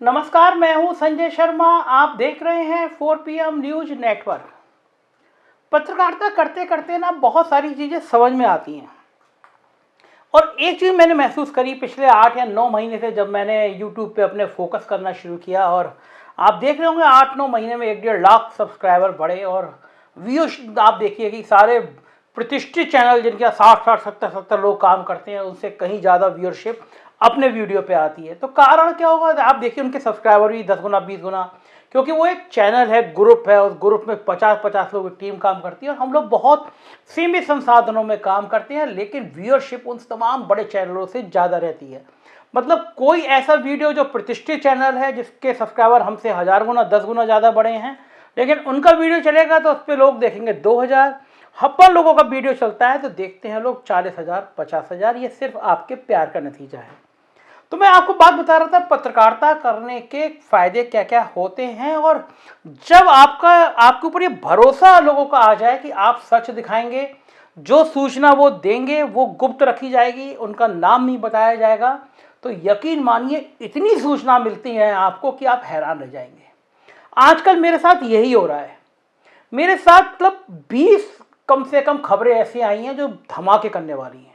नमस्कार, मैं हूं संजय शर्मा। आप देख रहे हैं 4PM न्यूज नेटवर्क। पत्रकारिता करते करते ना बहुत सारी चीज़ें समझ में आती हैं और एक चीज़ मैंने महसूस करी पिछले 8 या 9 महीने से, जब मैंने यूट्यूब पे अपने फोकस करना शुरू किया। और आप देख रहे होंगे 8-9 महीने में 1-1.5 लाख सब्सक्राइबर बढ़े और व्यूज आप देखिए कि सारे प्रतिष्ठित चैनल जिनके 60-60, 70-70 लोग काम करते हैं, उनसे कहीं ज़्यादा व्यूअरशिप अपने वीडियो पे आती है। तो कारण क्या होगा? आप देखिए उनके सब्सक्राइबर भी 10 गुना 20 गुना, क्योंकि वो एक चैनल है, ग्रुप है, उस ग्रुप में 50-50 लोगों की टीम काम करती है और हम लोग बहुत सीमित संसाधनों में काम करते हैं, लेकिन व्यूअरशिप उन तमाम बड़े चैनलों से ज़्यादा रहती है। मतलब कोई ऐसा वीडियो जो प्रतिष्ठित चैनल है जिसके सब्सक्राइबर हमसे 1000 गुना 10 गुना ज़्यादा बड़े हैं, लेकिन उनका वीडियो चलेगा तो उस पर लोग देखेंगे 2000। हप्पा लोगों का वीडियो चलता है तो देखते हैं लोग 40,000 50,000। ये सिर्फ आपके प्यार का नतीजा है। तो मैं आपको बात बता रहा था पत्रकारिता करने के फायदे क्या क्या होते हैं। और जब आपके ऊपर ये भरोसा लोगों का आ जाए कि आप सच दिखाएंगे, जो सूचना वो देंगे वो गुप्त रखी जाएगी, उनका नाम नहीं बताया जाएगा, तो यकीन मानिए इतनी सूचना मिलती है आपको कि आप हैरान रह जाएंगे। आजकल मेरे साथ यही हो रहा है। मेरे साथ मतलब 20 कम से कम खबरें ऐसी आई हैं जो धमाके करने वाली हैं।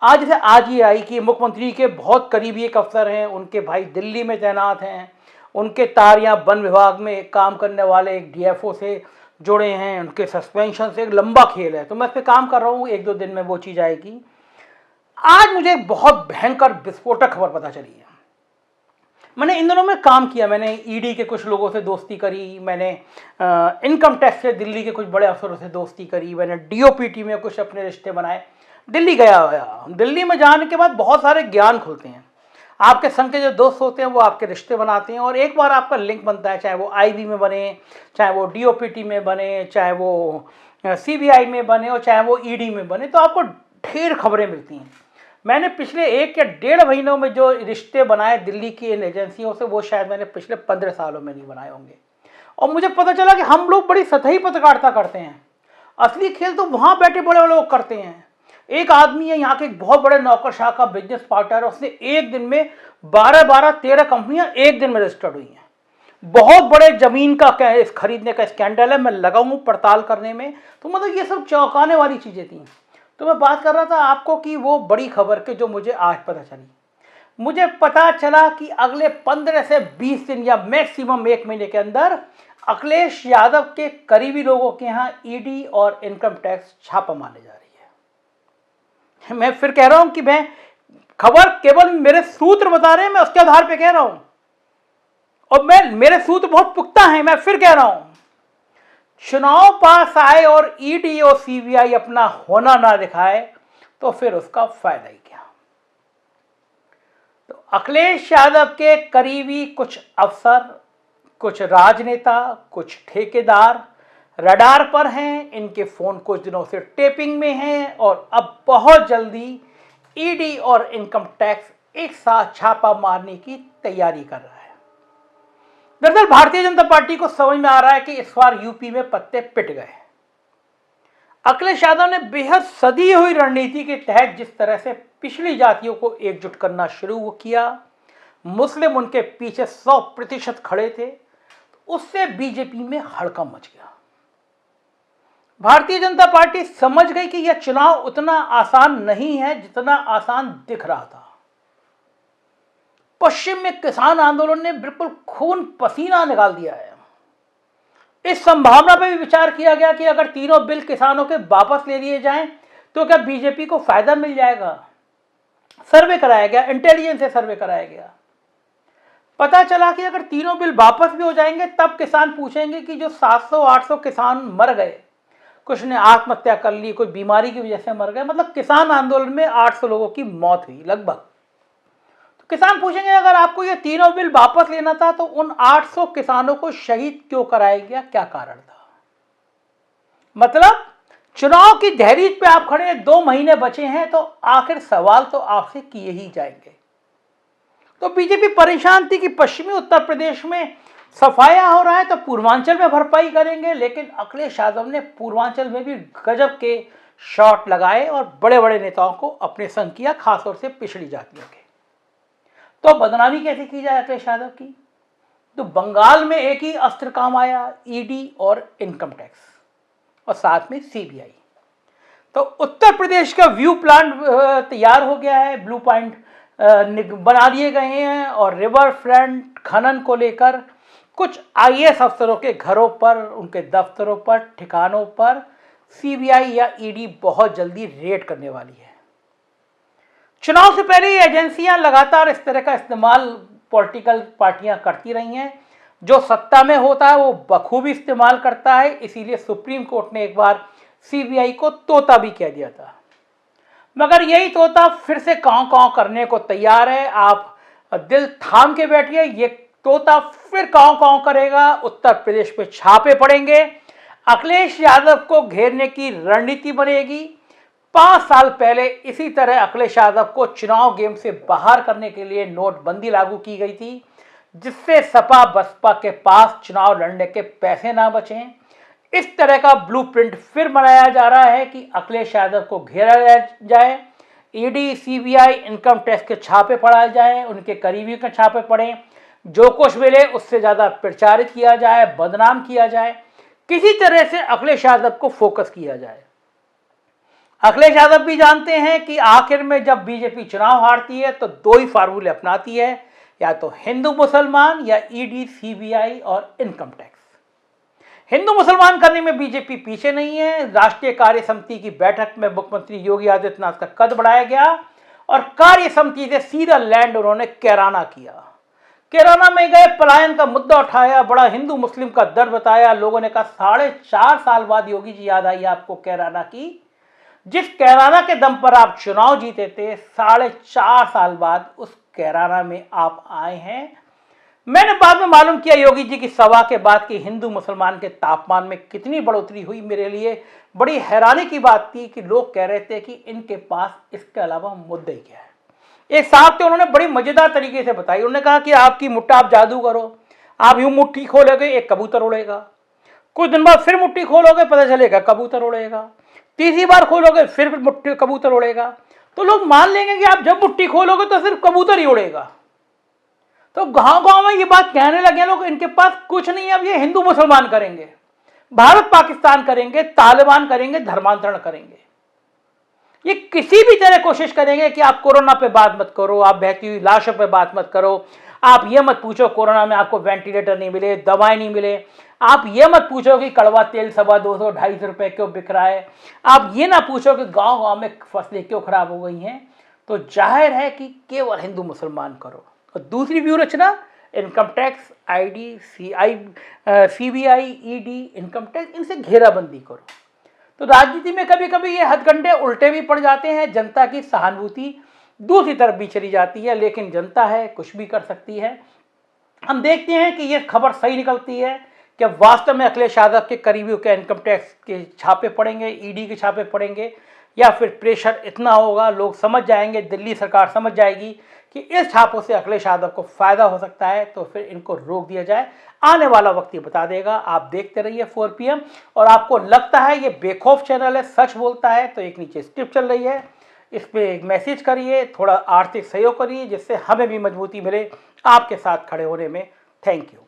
आज ये आई कि मुख्यमंत्री के बहुत करीबी एक अफसर हैं, उनके भाई दिल्ली में तैनात हैं, उनके तार यहाँ वन विभाग में काम करने वाले एक डीएफओ से जुड़े हैं, उनके सस्पेंशन से एक लंबा खेल है। तो मैं इस पर काम कर रहा हूँ, 1-2 दिन में वो चीज़ आएगी। आज मुझे एक बहुत भयंकर विस्फोटक खबर पता चली है। मैंने इन दिनों में काम किया, मैंने ईडी के कुछ लोगों से दोस्ती करी, मैंने इनकम टैक्स से दिल्ली के कुछ बड़े अफसरों से दोस्ती करी, मैंने डीओपीटी में कुछ अपने रिश्ते बनाए, दिल्ली गया। दिल्ली में जाने के बाद बहुत सारे ज्ञान खुलते हैं। आपके संग के जो दोस्त होते हैं वो आपके रिश्ते बनाते हैं और एक बार आपका लिंक बनता है, चाहे वो आईबी में बने, चाहे वो डीओपीटी में बने, चाहे वो सीबीआई में बने और चाहे वो ईडी में बने, तो आपको ढेर खबरें मिलती हैं। मैंने पिछले 1 या 1.5 महीनों में जो रिश्ते बनाए दिल्ली की इन एजेंसियों से, वो शायद मैंने पिछले 15 सालों में नहीं बनाए होंगे। और मुझे पता चला कि हम लोग बड़ी सतही पत्रकारिता करते हैं, असली खेल तो वहाँ बैठे बड़े लोग करते हैं। एक आदमी है यहाँ के एक बहुत बड़े नौकरशाह का बिजनेस पार्टनर, उसने एक दिन में 13 कंपनियां एक दिन में रजिस्टर्ड हुई हैं। बहुत बड़े जमीन का खरीदने का स्कैंडल है, मैं लगा हूँ पड़ताल करने में। तो मतलब ये सब चौंकाने वाली चीज़ें थी। तो मैं बात कर रहा था आपको कि वो बड़ी खबर के जो मुझे आज पता चली। मुझे पता चला कि अगले 15 से 20 दिन या मैक्सिमम 1 महीने के अंदर अखिलेश यादव के करीबी लोगों के यहाँ ईडी और इनकम टैक्स छापा मारने जा रही है। मैं फिर कह रहा हूं कि मैं खबर केवल मेरे सूत्र बता रहे हैं, मैं उसके आधार पे कह रहा हूं और मेरे सूत्र बहुत पुख्ता हैं। मैं फिर कह रहा हूं, चुनाव पास आए और ईडी और सीबीआई अपना होना ना दिखाए तो फिर उसका फायदा ही क्या। तो अखिलेश यादव के करीबी कुछ अफसर, कुछ राजनेता, कुछ ठेकेदार रडार पर हैं। इनके फोन कुछ दिनों से टेपिंग में हैं और अब बहुत जल्दी ईडी और इनकम टैक्स एक साथ छापा मारने की तैयारी कर रहा है। दरअसल भारतीय जनता पार्टी को समझ में आ रहा है कि इस बार यूपी में पत्ते पिट गए। अखिलेश यादव ने बेहद सदी हुई रणनीति के तहत जिस तरह से पिछड़ी जातियों को एकजुट करना शुरू किया, मुस्लिम उनके पीछे 100% खड़े थे, उससे बीजेपी में हड़कंप मच गया। भारतीय जनता पार्टी समझ गई कि यह चुनाव उतना आसान नहीं है जितना आसान दिख रहा था। पश्चिम में किसान आंदोलन ने बिल्कुल खून पसीना निकाल दिया है। इस संभावना पर भी विचार किया गया कि अगर तीनों बिल किसानों के वापस ले लिए जाएं तो क्या बीजेपी को फायदा मिल जाएगा। सर्वे कराया गया, इंटेलिजेंस से सर्वे कराया गया। पता चला कि अगर तीनों बिल वापस भी हो जाएंगे तब किसान पूछेंगे कि जो 700-800 किसान मर गए, कुछ ने आत्महत्या कर ली, कोई बीमारी की वजह से मर गए, मतलब किसान आंदोलन में 800 लोगों की मौत हुई लगभग। तो किसान पूछेंगे अगर आपको ये तीनों बिल वापस लेना था तो उन 800 किसानों को शहीद क्यों कराया गया, क्या कारण था। मतलब चुनाव की दहलीज पे आप खड़े हैं, 2 महीने बचे हैं, तो आखिर सवाल तो आपसे किए ही जाएंगे। तो बीजेपी परेशान थी कि पश्चिमी उत्तर प्रदेश में सफाया हो रहा है तो पूर्वांचल में भरपाई करेंगे, लेकिन अखिलेश यादव ने पूर्वांचल में भी गजब के शॉट लगाए और बड़े बड़े नेताओं को अपने संग किया, खासतौर से पिछड़ी जातियों के। तो बदनामी कैसे की जाए अखिलेश यादव की? तो बंगाल में एक ही अस्त्र काम आया, ईडी और इनकम टैक्स और साथ में सीबीआई। तो उत्तर प्रदेश का व्यू प्लान तैयार हो गया है, ब्लू पॉइंट बना दिए गए हैं और रिवर फ्रंट खनन को लेकर कुछ आईएएस अफसरों के घरों पर, उनके दफ्तरों पर, ठिकानों पर सीबीआई या ईडी बहुत जल्दी रेड करने वाली है। चुनाव से पहले ये एजेंसियां लगातार इस तरह का इस्तेमाल पॉलिटिकल पार्टियां करती रही हैं। जो सत्ता में होता है वो बखूबी इस्तेमाल करता है, इसीलिए सुप्रीम कोर्ट ने एक बार सीबीआई को तोता भी कह दिया था। मगर यही तोता फिर से कांव कांव करने को तैयार है। आप दिल थाम के बैठिए, ये तोता फिर कांव कांव करेगा। उत्तर प्रदेश पे छापे पड़ेंगे, अखिलेश यादव को घेरने की रणनीति बनेगी। 5 साल पहले इसी तरह अखिलेश यादव को चुनाव गेम से बाहर करने के लिए नोटबंदी लागू की गई थी, जिससे सपा बसपा के पास चुनाव लड़ने के पैसे ना बचे। इस तरह का ब्लूप्रिंट फिर बनाया जा रहा है कि अखिलेश यादव को घेरा जाए, ईडी, सीबीआई, इनकम टैक्स के छापे पड़ाए जाए, उनके करीबियों के छापे पड़े, जो कुछ मिले उससे ज़्यादा प्रचारित किया जाए, बदनाम किया जाए, किसी तरह से अखिलेश यादव को फोकस किया जाए। अखिलेश यादव भी जानते हैं कि आखिर में जब बीजेपी चुनाव हारती है तो 2 ही फार्मूले अपनाती है, या तो हिंदू मुसलमान या ईडी, सीबीआई और इनकम टैक्स। हिंदू मुसलमान करने में बीजेपी पीछे नहीं है। राष्ट्रीय कार्य समिति की बैठक में मुख्यमंत्री योगी आदित्यनाथ का कद बढ़ाया गया और कार्य समिति से सीधा लैंड उन्होंने कैराना किया। कैराना में गए, पलायन का मुद्दा उठाया, बड़ा हिंदू मुस्लिम का दर्द बताया। लोगों ने कहा 4.5 साल बाद योगी जी याद आई आपको कैराना की, जिस कैराना के दम पर आप चुनाव जीते थे, 4.5 साल बाद उस कैराना में आप आए हैं। मैंने बाद में मालूम किया योगी जी की सभा के बाद कि हिंदू मुसलमान के तापमान में कितनी बढ़ोतरी हुई। मेरे लिए बड़ी हैरानी की बात थी कि लोग कह रहे थे कि इनके पास इसके अलावा मुद्दे क्या है। एक साहब थे, उन्होंने बड़ी मजेदार तरीके से बताई। उन्होंने कहा कि आपकी मुट्ठा, आप जादू करो, आप यूं मुट्ठी खोलोगे एक कबूतर उड़ेगा, कुछ दिन बाद फिर मुट्ठी खोलोगे पता चलेगा कबूतर उड़ेगा, तीसरी बार खोलोगे फिर मुट्ठी कबूतर उड़ेगा। तो लोग मान लेंगे कि आप जब मुट्ठी खोलोगे तो सिर्फ कबूतर ही उड़ेगा। तो गांव गांव में ये बात कहने लगे लोग, इनके पास कुछ नहीं है, अब ये हिंदू मुसलमान करेंगे, भारत पाकिस्तान करेंगे, तालिबान करेंगे, धर्मांतरण करेंगे। ये किसी भी तरह कोशिश करेंगे कि आप कोरोना पे बात मत करो, आप बहती हुई लाशों पे बात मत करो, आप ये मत पूछो कोरोना में आपको वेंटिलेटर नहीं मिले, दवाएं नहीं मिले, आप ये मत पूछो कि कड़वा तेल 250-250 रुपए क्यों बिक रहा है, आप ये ना पूछो कि गांव गांव में फसलें क्यों खराब हो गई हैं। तो जाहिर है कि केवल हिंदू मुसलमान करो। और दूसरी व्यू रचना, income tax, ID, CBI, ED, income tax, इनसे घेराबंदी करो। तो राजनीति में कभी कभी ये हथकंडे उल्टे भी पड़ जाते हैं, जनता की सहानुभूति दूसरी तरफ भी चली जाती है, लेकिन जनता है, कुछ भी कर सकती है। हम देखते हैं कि ये खबर सही निकलती है कि वास्तव में अखिलेश यादव के करीबियों के इनकम टैक्स के छापे पड़ेंगे, ईडी के छापे पड़ेंगे, या फिर प्रेशर इतना होगा, लोग समझ जाएंगे, दिल्ली सरकार समझ जाएगी कि इस छापों से अखिलेश यादव को फायदा हो सकता है, तो फिर इनको रोक दिया जाए। आने वाला वक्त ये बता देगा। आप देखते रहिए 4 PM। और आपको लगता है ये बेखौफ चैनल है, सच बोलता है, तो एक नीचे स्क्रिप्ट चल रही है, इस पर एक मैसेज करिए, थोड़ा आर्थिक सहयोग करिए, जिससे हमें भी मजबूती मिले आपके साथ खड़े होने में। Thank you.